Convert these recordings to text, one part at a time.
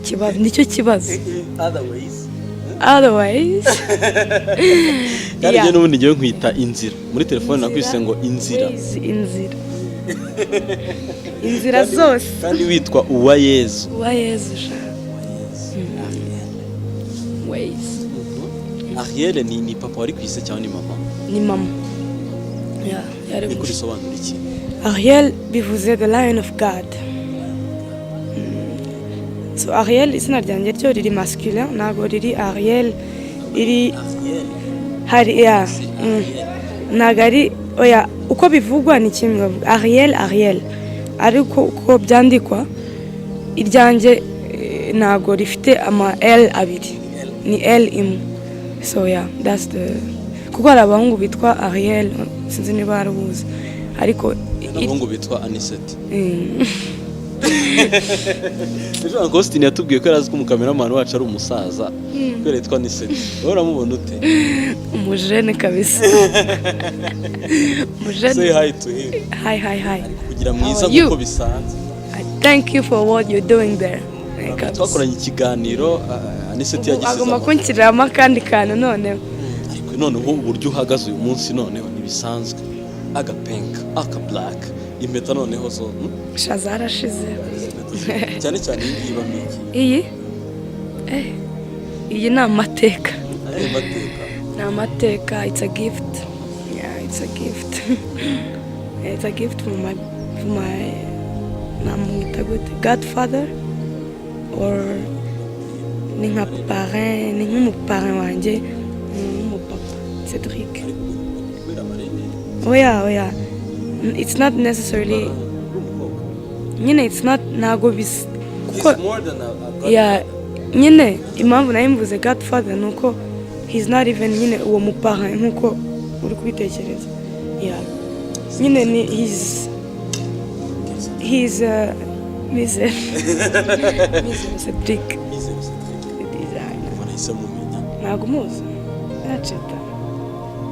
kibazo nicyo kibazo otherwise yeah. Kandi n'ubundi ngiye nkwita inzira muri telefone nakwise ngo inzira inzira zose kandi witwa Uwayezu Wayz. Ariel ni papa wari kwise cyangwa ni mama? Ni mama. Yeah, yari kuri sobanura iki? Ariel bivuze the lion of God. So Ariel izina ryanjye ryo riri masculin nago riri Ariel iri hari ya nagari oya uko bivugwa ni kimwe Ariel ariko uko byandikwa iryanjye nago rifite ama L abiri ni L imwe. So yeah, that's the kuko abahungu bitwa Ariel sinzi niba arabuze ariko abahungu bitwa Anisette. Ejo Agostine yatubwiye ko yarazi ko umukameraman wacu ari umusaza ko yitwa Anisette. Uramubona ute? Umujene kabisa. Umujene. Say hi to him. Hi. Kugira mwiza kuko bisanzwe. Thank you for what you're doing there. Twakoranye ikiganiro Anisette yagisize. Agomba kunshyiramo kandi kantu noneho. Ariko noneho uburyo uhagaze uyu munsi noneho nibisanzwe. Aga pink, aka black, impeta noneho zo. Shazara shize. Cyane iyi bamiki. Iyi ni amateka. Ni amateka, it's a gift. Yeah, it's a gift. It's a gift from my godfather or ni nka parrain, ni nk'umuparrain wanjye, umupapa Cedric. Oh yeah. It's not necessarily it's not nago bis more than a yeah nyine impamvu nayimvuze godfather nuko he's not even uwo muparrain nkuko uri kubitekereza. Yeah nyine ni he's Mize Cedric ntago muzi Chita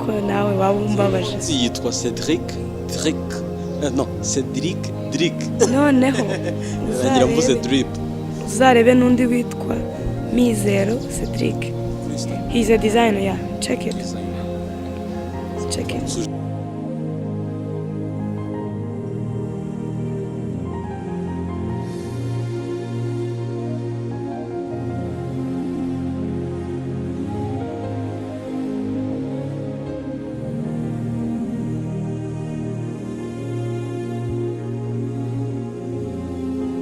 ko nawe waba umbabaje. Yitwa Cedric noneho ngira mvuze drip uzarebe n'undi witwa Mizero Cedric. He's a designer, yeah. Check it.